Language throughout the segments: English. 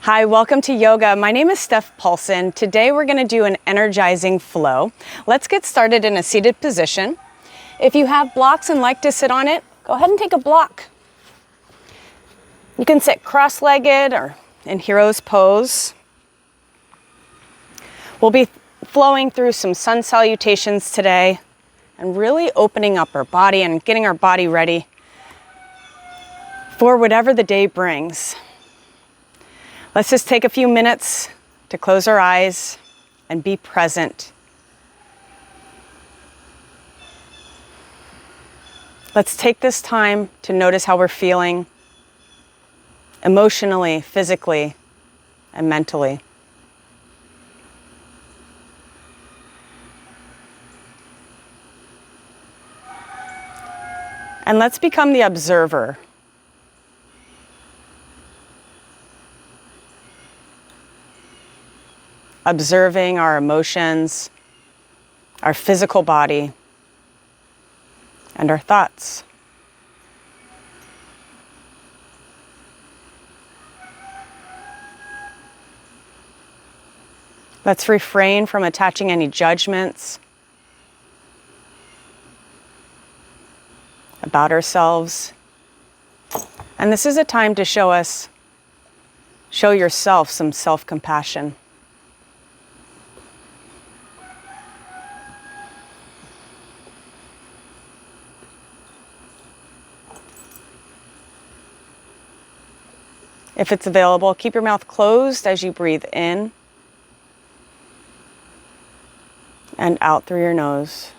Hi, welcome to yoga. My name is Steph Paulson. Today we're going to do an energizing flow. Let's get started in a seated position. If you have blocks and like to sit on it, go ahead and take a block. You can sit cross-legged or in hero's pose. We'll be flowing through some sun salutations today and really opening up our body and getting our body ready for whatever the day brings. Let's just take a few minutes to close our eyes and be present. Let's take this time to notice how we're feeling emotionally, physically, and mentally. And let's become the observer. Observing our emotions, our physical body, and our thoughts. Let's refrain from attaching any judgments about ourselves. And this is a time to show yourself some self-compassion. If it's available, keep your mouth closed as you breathe in and out through your nose.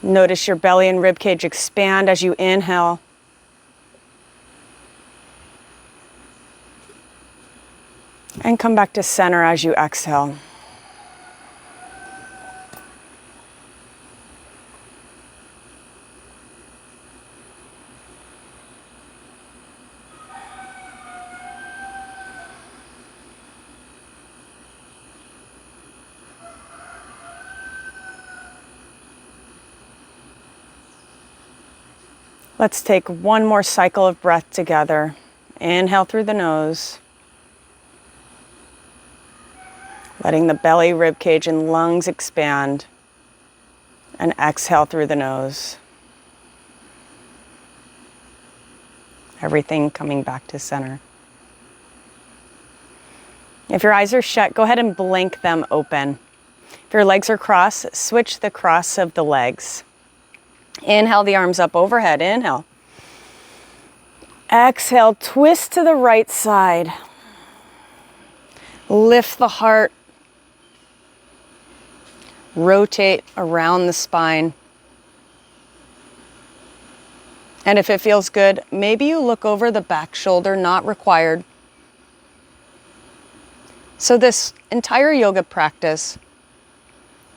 Notice your belly and rib cage expand as you inhale. And come back to center as you exhale. Let's take one more cycle of breath together. Inhale through the nose, letting the belly, rib cage, and lungs expand, and exhale through the nose. Everything coming back to center. If your eyes are shut, go ahead and blink them open. If your legs are crossed, switch the cross of the legs. Inhale the arms up overhead, inhale. Exhale, twist to the right side. Lift the heart. Rotate around the spine. And if it feels good, maybe you look over the back shoulder, not required. So this entire yoga practice,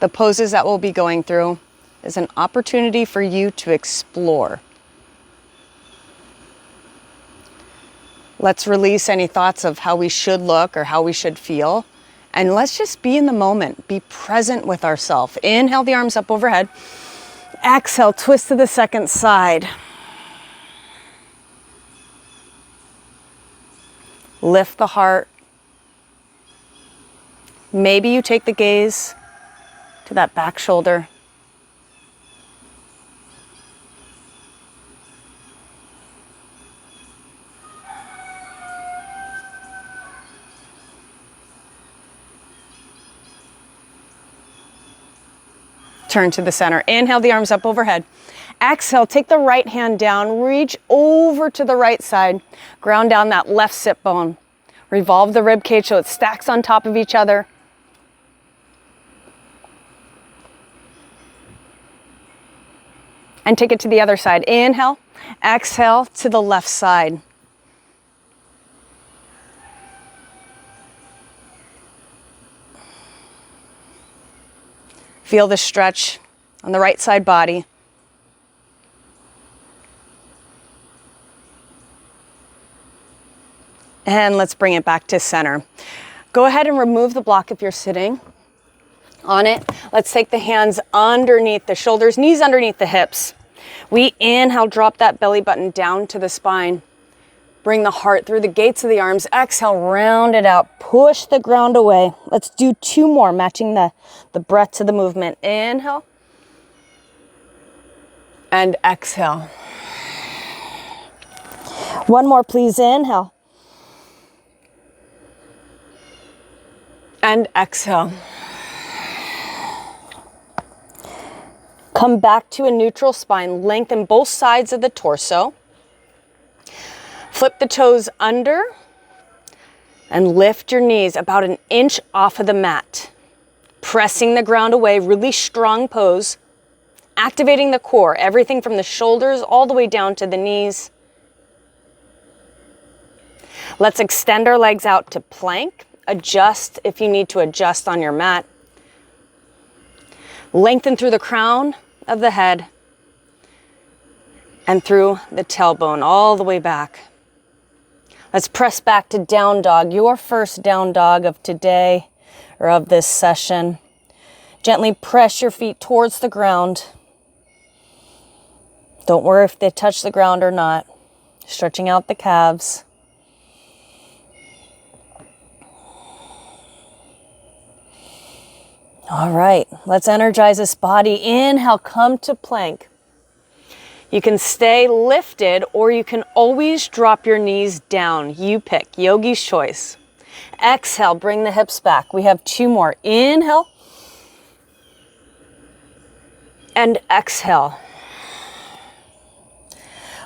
the poses that we'll be going through, is an opportunity for you to explore. Let's release any thoughts of how we should look or how we should feel. And let's just be in the moment, be present with ourselves. Inhale the arms up overhead. Exhale, twist to the second side. Lift the heart. Maybe you take the gaze to that back shoulder. Turn to the center. Inhale the arms up overhead. Exhale, take the right hand down, reach over to the right side, ground down that left sit bone. Revolve the rib cage so it stacks on top of each other. And take it to the other side. Inhale, exhale to the left side. Feel the stretch on the right side body. And let's bring it back to center. Go ahead and remove the block if you're sitting. On it, let's take the hands underneath the shoulders, knees underneath the hips. We inhale, drop that belly button down to the spine. Bring the heart through the gates of the arms. Exhale, round it out. Push the ground away. Let's do 2 more, matching the breath to the movement. Inhale. And exhale. 1 more, please. Inhale. And exhale. Come back to a neutral spine. Lengthen both sides of the torso. Flip the toes under and lift your knees about 1 inch off of the mat. Pressing the ground away, really strong pose. Activating the core, everything from the shoulders all the way down to the knees. Let's extend our legs out to plank. Adjust if you need to adjust on your mat. Lengthen through the crown of the head and through the tailbone all the way back. Let's press back to down dog, your first down dog of today or of this session. Gently press your feet towards the ground. Don't worry if they touch the ground or not. Stretching out the calves. All right, let's energize this body. Inhale, come to plank. You can stay lifted or you can always drop your knees down. You pick, yogi's choice. Exhale, bring the hips back. We have 2 more. Inhale. And exhale.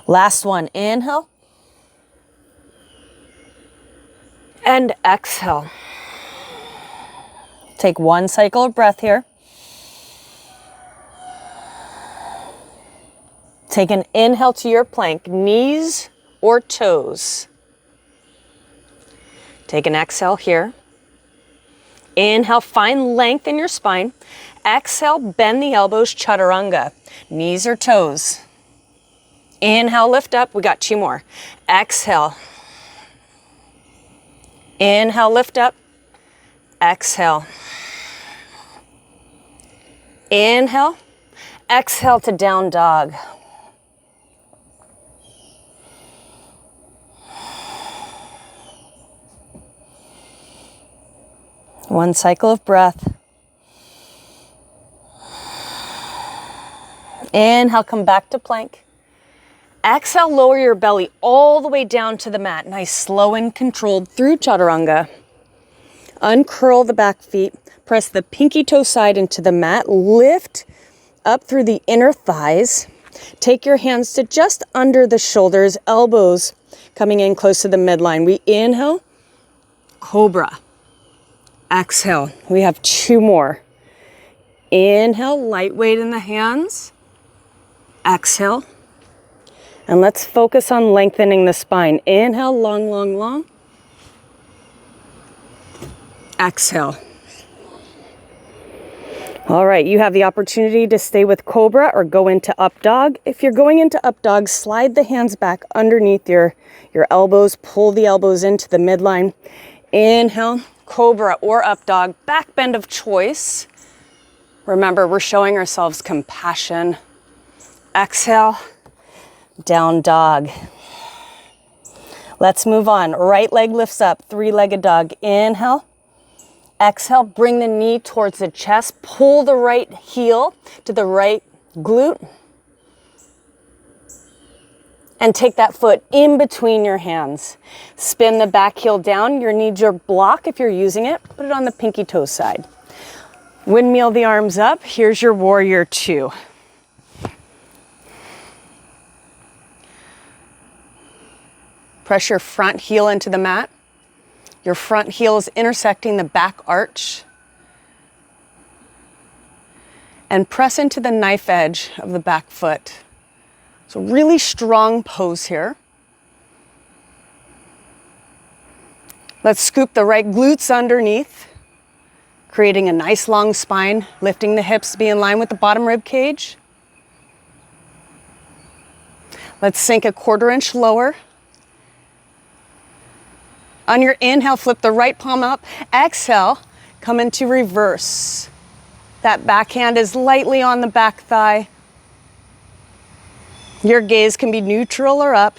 Last one, inhale. And exhale. Take 1 cycle of breath here. Take an inhale to your plank, knees or toes. Take an exhale here. Inhale, find length in your spine. Exhale, bend the elbows, chaturanga, knees or toes. Inhale, lift up. We got 2 more. Exhale. Inhale, lift up. Exhale. Inhale. Exhale to down dog. One cycle of breath. Inhale, come back to plank. Exhale, lower your belly all the way down to the mat. Nice, slow and controlled through chaturanga. Uncurl the back feet. Press the pinky toe side into the mat. Lift up through the inner thighs. Take your hands to just under the shoulders, elbows coming in close to the midline. We inhale, cobra. Exhale. We have 2 more. Inhale, lightweight in the hands. Exhale. And let's focus on lengthening the spine. Inhale, long, long, long. Exhale. All right, you have the opportunity to stay with cobra or go into up dog. If you're going into up dog, slide the hands back underneath your elbows. Pull the elbows into the midline. Inhale, cobra or up dog. Back bend of choice. Remember, we're showing ourselves compassion. Exhale, down dog. Let's move on. Right leg lifts up, 3-legged dog. Inhale. Exhale, bring the knee towards the chest. Pull the right heel to the right glute. And take that foot in between your hands. Spin the back heel down. Your knees are block if you're using it. Put it on the pinky toe side. Windmill the arms up. Here's your warrior 2. Press your front heel into the mat. Your front heel is intersecting the back arch. And press into the knife edge of the back foot. So really strong pose here. Let's scoop the right glutes underneath, creating a nice long spine, lifting the hips to be in line with the bottom rib cage. Let's sink a 1/4 inch lower. On your inhale, flip the right palm up. Exhale, come into reverse. That backhand is lightly on the back thigh. Your gaze can be neutral or up.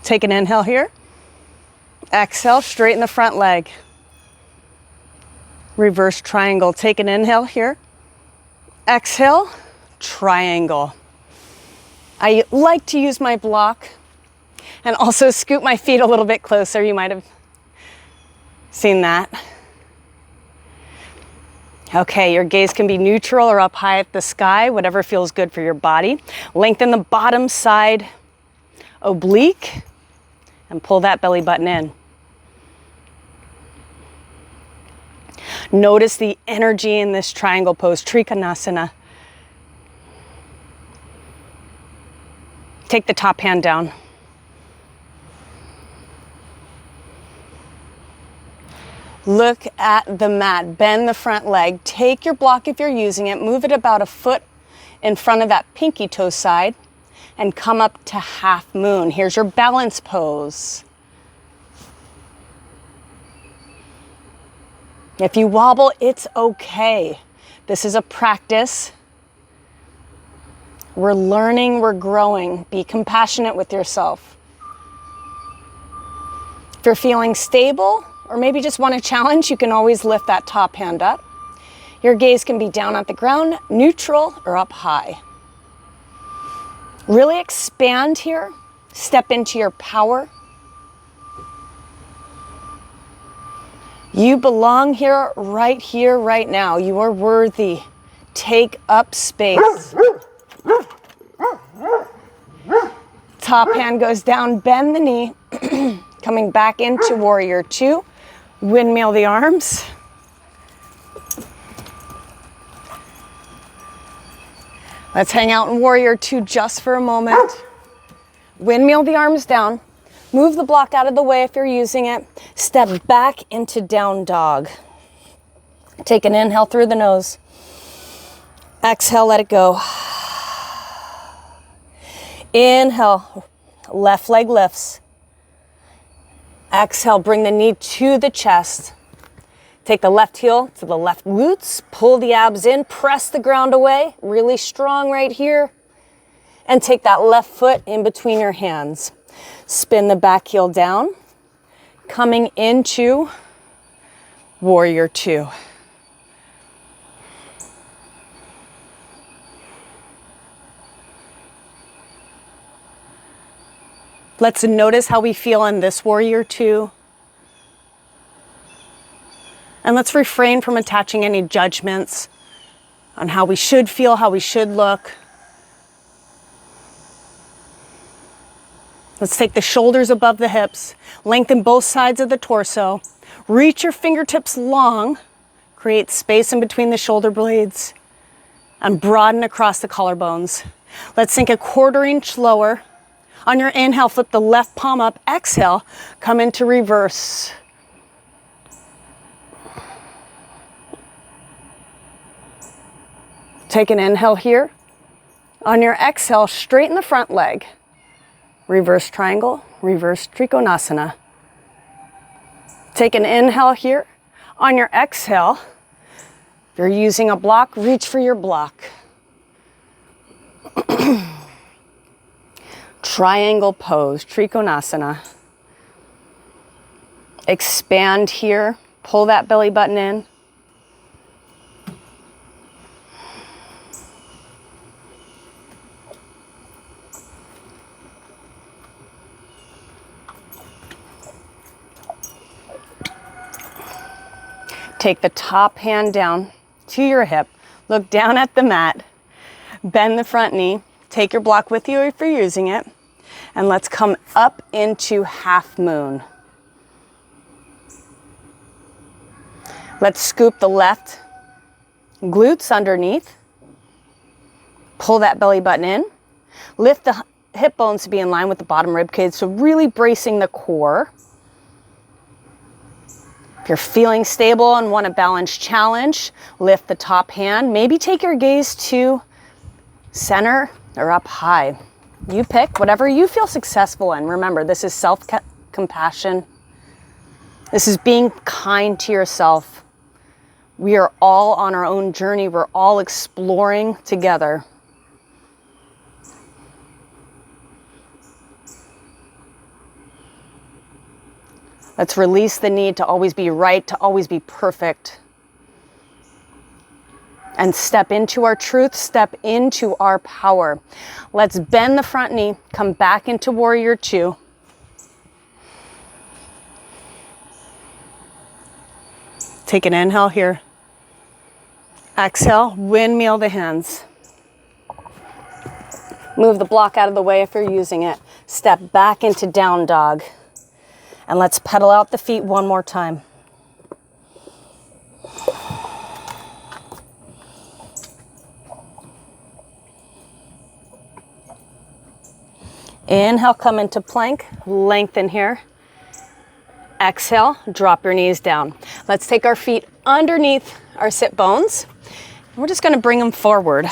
Take an inhale here. Exhale, straighten the front leg. Reverse triangle. Take an inhale here. Exhale, triangle. I like to use my block and also scoot my feet a little bit closer. You might have seen that. Okay, your gaze can be neutral or up high at the sky, whatever feels good for your body. Lengthen the bottom side oblique and pull that belly button in. Notice the energy in this triangle pose, Trikonasana. Take the top hand down. Look at the mat, bend the front leg. Take your block if you're using it, move it about a foot in front of that pinky toe side and come up to half moon. Here's your balance pose. If you wobble, it's okay. This is a practice. We're learning, we're growing. Be compassionate with yourself. If you're feeling stable or maybe just want a challenge, you can always lift that top hand up. Your gaze can be down at the ground, neutral, or up high. Really expand here. Step into your power. You belong here, right now. You are worthy. Take up space. Top hand goes down, bend the knee. Coming back into warrior two. Windmill the arms. Let's hang out in warrior two just for a moment. Windmill the arms down. Move the block out of the way if you're using it. Step back into down dog. Take an inhale through the nose. Exhale, let it go. Inhale, left leg lifts. Exhale, bring the knee to the chest. Take the left heel to the left glutes. Pull the abs in, press the ground away. Really strong right here. And take that left foot in between your hands. Spin the back heel down, coming into warrior two. Let's notice how we feel in this warrior two. And let's refrain from attaching any judgments on how we should feel, how we should look. Let's take the shoulders above the hips, lengthen both sides of the torso, reach your fingertips long, create space in between the shoulder blades, and broaden across the collarbones. Let's sink a quarter inch lower. On your inhale, flip the left palm up. Exhale, come into reverse. Take an inhale here. On your exhale, straighten the front leg. Reverse triangle, reverse Trikonasana. Take an inhale here. On your exhale, if you're using a block, reach for your block. Triangle pose, Trikonasana. Expand here, pull that belly button in. Take the top hand down to your hip, look down at the mat, bend the front knee, take your block with you if you're using it, and let's come up into half moon. Let's scoop the left glutes underneath, pull that belly button in, lift the hip bones to be in line with the bottom rib cage, so really bracing the core. If you're feeling stable and want a balanced challenge, lift the top hand. Maybe take your gaze to center or up high. You pick whatever you feel successful in. Remember, this is self-compassion. This is being kind to yourself. We are all on our own journey. We're all exploring together. Let's release the need to always be right, to always be perfect. And step into our truth, step into our power. Let's bend the front knee, come back into warrior two. Take an inhale here. Exhale, windmill the hands. Move the block out of the way if you're using it. Step back into down dog. And let's pedal out the feet one more time. Inhale, come into plank, lengthen here. Exhale, drop your knees down. Let's take our feet underneath our sit bones. We're just going to bring them forward.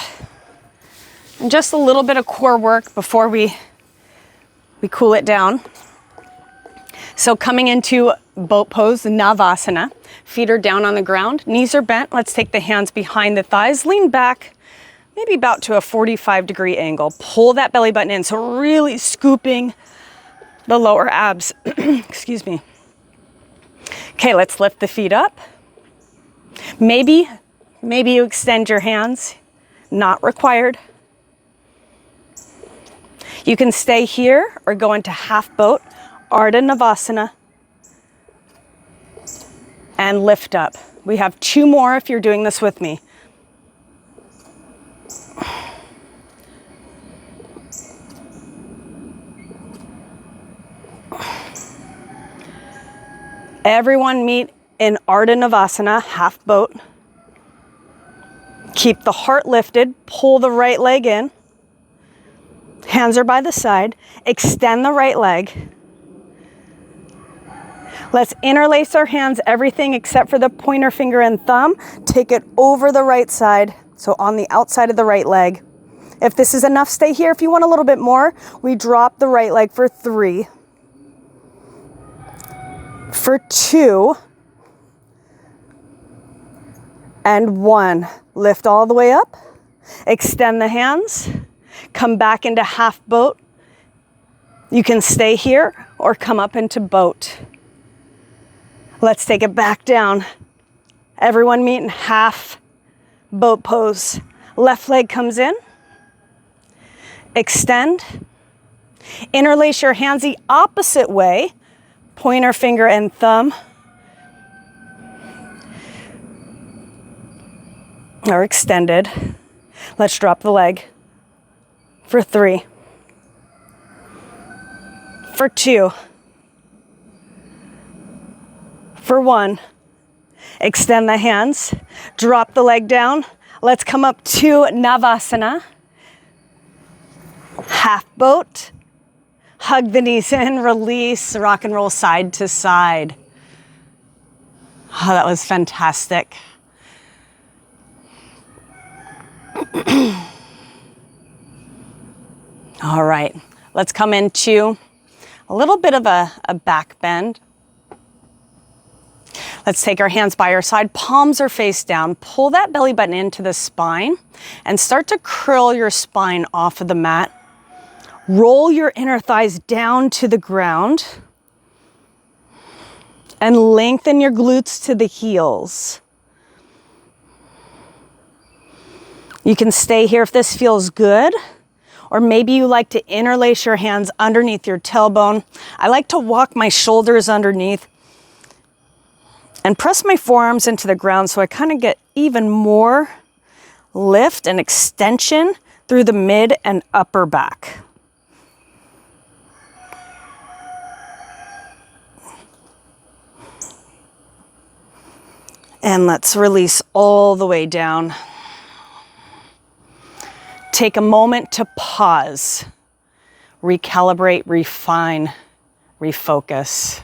And just a little bit of core work before we cool it down. So coming into boat pose, Navasana. Feet are down on the ground, knees are bent. Let's take the hands behind the thighs, lean back, maybe about to a 45-degree angle. Pull that belly button in, so really scooping the lower abs. Excuse me. Okay, let's lift the feet up. Maybe you extend your hands, not required. You can stay here or go into half boat, Ardha Navasana, and lift up. We have two more if you're doing this with me. Everyone meet in Ardha Navasana, half boat. Keep the heart lifted, pull the right leg in. Hands are by the side. Extend the right leg. Let's interlace our hands, everything except for the pointer finger and thumb. Take it over the right side, so on the outside of the right leg. If this is enough, stay here. If you want a little bit more, we drop the right leg for 3. For 2. And 1. Lift all the way up. Extend the hands. Come back into half boat. You can stay here or come up into boat. Let's take it back down. Everyone meet in half boat pose. Left leg comes in. Extend. Interlace your hands the opposite way. Pointer finger and thumb. Are extended. Let's drop the leg. For 3. For 2. For 1. Extend the hands. Drop the leg down. Let's come up to Navasana. Half boat. Hug the knees in. Release. Rock and roll side to side. Oh, that was fantastic. All right, let's come into a little bit of a back bend. Let's take our hands by our side, palms are face down. Pull that belly button into the spine and start to curl your spine off of the mat. Roll your inner thighs down to the ground and lengthen your glutes to the heels. You can stay here if this feels good. Or maybe you like to interlace your hands underneath your tailbone. I like to walk my shoulders underneath and press my forearms into the ground so I kind of get even more lift and extension through the mid and upper back. And let's release all the way down. Take a moment to pause, recalibrate, refine, refocus.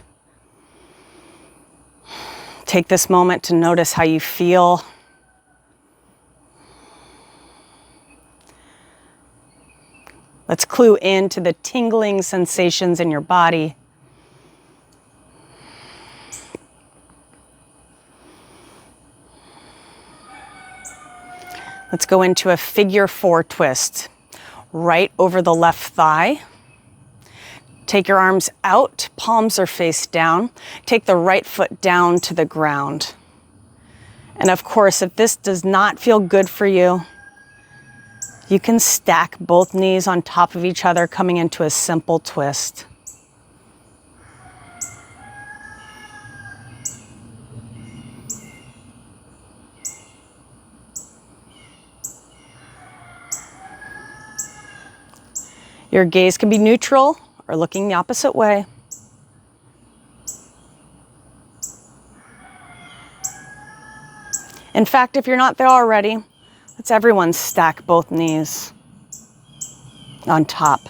Take this moment to notice how you feel. Let's clue into the tingling sensations in your body. Let's go into a figure 4 twist. Right over the left thigh. Take your arms out, palms are face down. Take the right foot down to the ground. And of course, if this does not feel good for you, you can stack both knees on top of each other, coming into a simple twist. Your gaze can be neutral or looking the opposite way. In fact, if you're not there already, let's everyone stack both knees on top.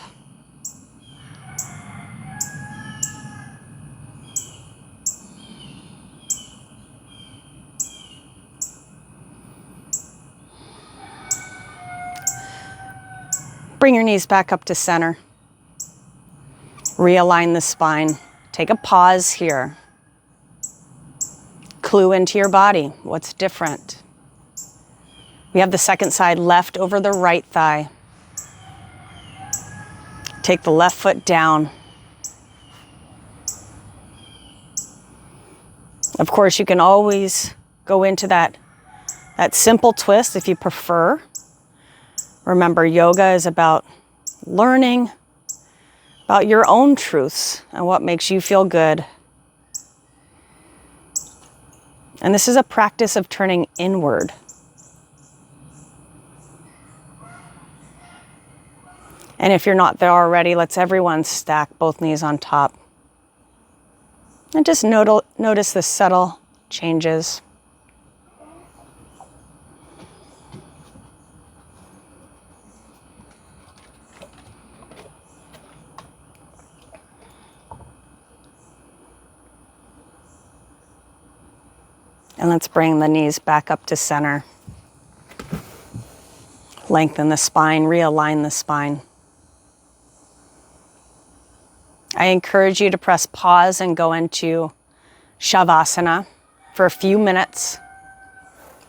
Bring your knees back up to center. Realign the spine. Take a pause here. Clue into your body. What's different? We have the second side left over the right thigh. Take the left foot down. Of course, you can always go into that simple twist if you prefer. Remember, yoga is about learning about your own truths and what makes you feel good. And this is a practice of turning inward. And if you're not there already, let's everyone stack both knees on top. And just notice the subtle changes. And let's bring the knees back up to center. Lengthen the spine, realign the spine. I encourage you to press pause and go into Shavasana for a few minutes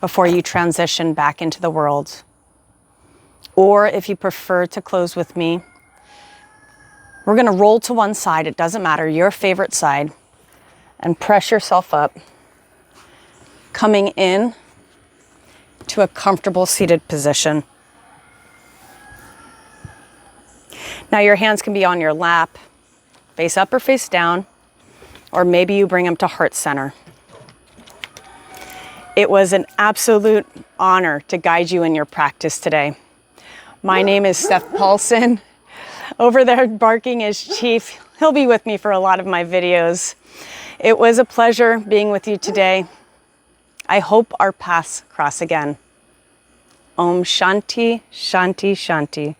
before you transition back into the world. Or if you prefer to close with me, we're going to roll to one side. It doesn't matter, your favorite side, and press yourself up, coming in to a comfortable seated position. Now your hands can be on your lap, face up or face down, or maybe you bring them to heart center. It was an absolute honor to guide you in your practice today. My name is Steph Paulson. Over there barking is Chief. He'll be with me for a lot of my videos. It was a pleasure being with you today. I hope our paths cross again. Om Shanti, Shanti, Shanti.